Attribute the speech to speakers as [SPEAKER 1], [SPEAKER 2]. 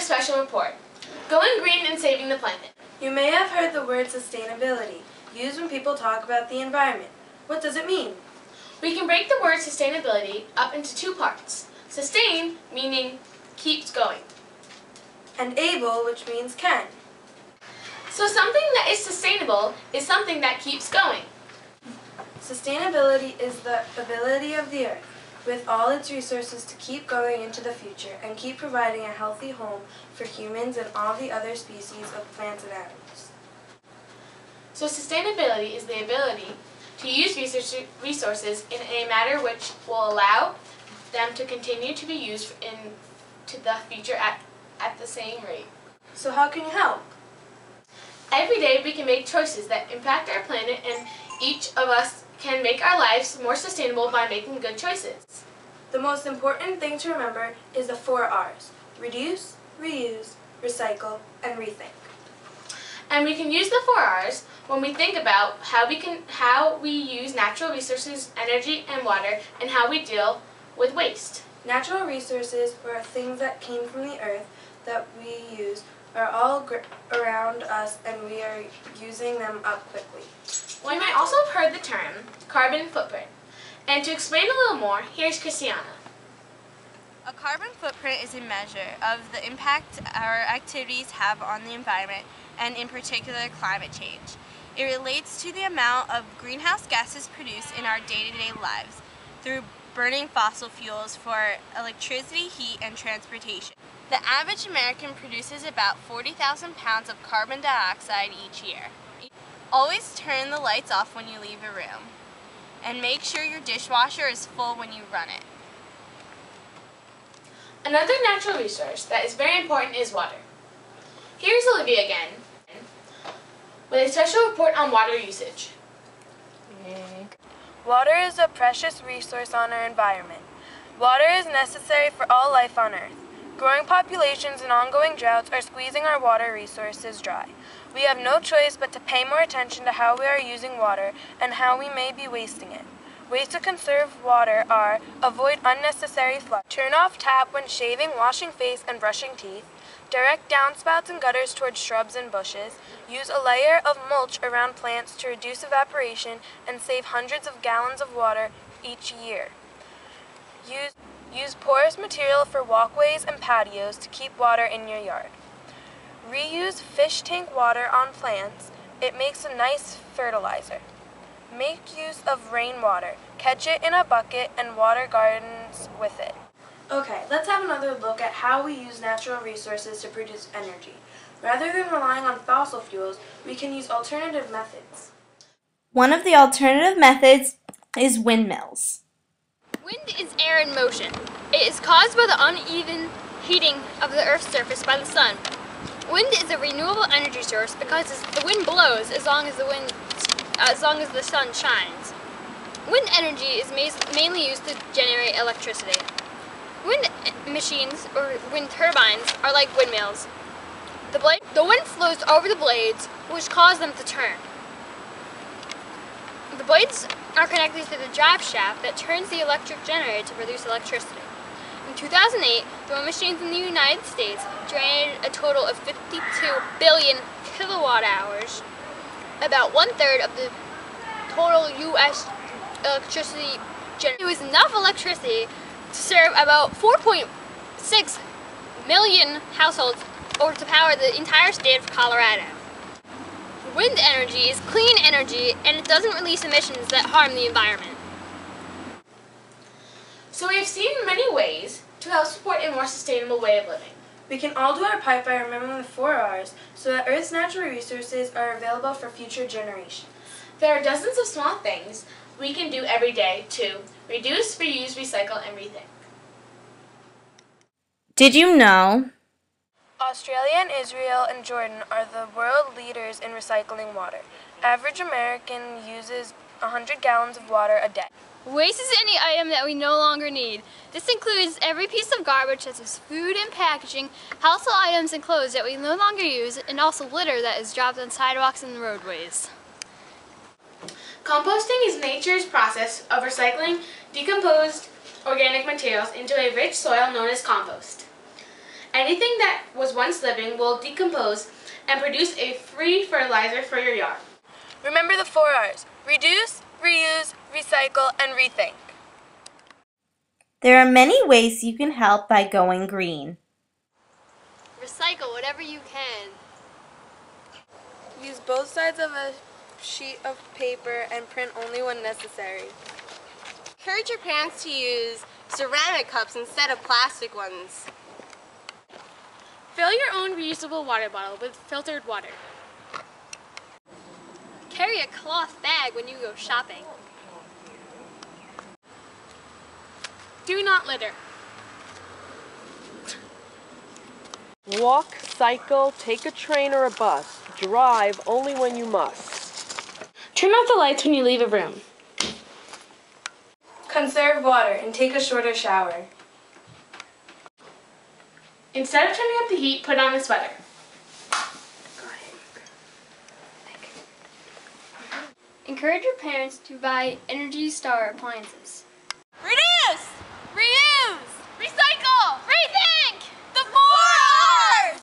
[SPEAKER 1] special report, Going Green and Saving the Planet.
[SPEAKER 2] You may have heard the word sustainability used when people talk about the environment. What does it mean?
[SPEAKER 1] We can break the word sustainability up into two parts. Sustain, meaning keeps going.
[SPEAKER 2] And able, which means can.
[SPEAKER 1] So something that is sustainable is something that keeps going.
[SPEAKER 2] Sustainability is the ability of the earth, with all its resources, to keep going into the future and keep providing a healthy home for humans and all the other species of plants and animals.
[SPEAKER 1] So sustainability is the ability to use resources in a manner which will allow them to continue to be used into the future at the same rate.
[SPEAKER 2] So how can you help?
[SPEAKER 1] Every day we can make choices that impact our planet, and each of us can make our lives more sustainable by making good choices.
[SPEAKER 2] The most important thing to remember is the 4 R's: reduce, reuse, recycle, and rethink.
[SPEAKER 1] And we can use the 4 R's when we think about how we use natural resources, energy, and water, and how we deal with waste.
[SPEAKER 2] Natural resources, or things that came from the earth that we use, are all around us, and we are using them up quickly.
[SPEAKER 1] Well, you might also have heard the term carbon footprint. And to explain a little more, here's Christiana.
[SPEAKER 3] A carbon footprint is a measure of the impact our activities have on the environment, and in particular climate change. It relates to the amount of greenhouse gases produced in our day-to-day lives through burning fossil fuels for electricity, heat, and transportation. The average American produces about 40,000 pounds of carbon dioxide each year. Always turn the lights off when you leave a room, and make sure your dishwasher is full when you run it.
[SPEAKER 1] Another natural resource that is very important is water. Here's Olivia again with a special report on water usage.
[SPEAKER 2] Water is a precious resource on our environment. Water is necessary for all life on Earth. Growing populations and ongoing droughts are squeezing our water resources dry. We have no choice but to pay more attention to how we are using water and how we may be wasting it. Ways to conserve water are: avoid unnecessary flush, turn off tap when shaving, washing face, and brushing teeth, direct downspouts and gutters towards shrubs and bushes, use a layer of mulch around plants to reduce evaporation and save hundreds of gallons of water each year. Use porous material for walkways and patios to keep water in your yard. Reuse fish tank water on plants. It makes a nice fertilizer. Make use of rainwater. Catch it in a bucket and water gardens with it. Okay, let's have another look at how we use natural resources to produce energy. Rather than relying on fossil fuels, we can use alternative methods.
[SPEAKER 4] One of the alternative methods is windmills.
[SPEAKER 5] Wind is air in motion. It is caused by the uneven heating of the Earth's surface by the sun. Wind is a renewable energy source because the wind blows as long as the sun shines. Wind energy is mainly used to generate electricity. Wind machines, or wind turbines, are like windmills. The wind flows over the blades, which cause them to turn. The blades are connected to the drive shaft that turns the electric generator to produce electricity. In 2008, the wind machines in the United States generated a total of 52 billion kilowatt hours, about 1/3 of the total U.S. electricity generated. It was enough electricity to serve about 4.6 million households, or to power the entire state of Colorado. Wind energy is clean energy, and it doesn't release emissions that harm the environment.
[SPEAKER 1] So we have seen many ways to help support a more sustainable way of living.
[SPEAKER 2] We can all do our part by remembering the 4 R's so that Earth's natural resources are available for future generations.
[SPEAKER 1] There are dozens of small things we can do every day to reduce, reuse, recycle, and rethink.
[SPEAKER 4] Did you know?
[SPEAKER 2] Australia and Israel and Jordan are the world leaders in recycling water. Average American uses 100 gallons of water a day.
[SPEAKER 5] Waste is any item that we no longer need. This includes every piece of garbage such as food and packaging, household items and clothes that we no longer use, and also litter that is dropped on sidewalks and roadways.
[SPEAKER 1] Composting is nature's process of recycling decomposed organic materials into a rich soil known as compost. Anything that was once living will decompose and produce a free fertilizer for your yard.
[SPEAKER 2] Remember the 4 R's: reduce, reuse, recycle, and rethink.
[SPEAKER 4] There are many ways you can help by going green.
[SPEAKER 5] Recycle whatever you can.
[SPEAKER 2] Use both sides of a sheet of paper and print only when necessary.
[SPEAKER 3] Encourage your parents to use ceramic cups instead of plastic ones.
[SPEAKER 1] Fill your own reusable water bottle with filtered water.
[SPEAKER 5] Carry a cloth bag when you go shopping.
[SPEAKER 1] Do not litter.
[SPEAKER 6] Walk, cycle, take a train or a bus. Drive only when you must.
[SPEAKER 1] Turn off the lights when you leave a room.
[SPEAKER 2] Conserve water and take a shorter shower.
[SPEAKER 1] Instead of turning up the heat, put on a sweater.
[SPEAKER 5] Encourage your parents to buy Energy Star appliances.
[SPEAKER 3] Reduce! Reuse!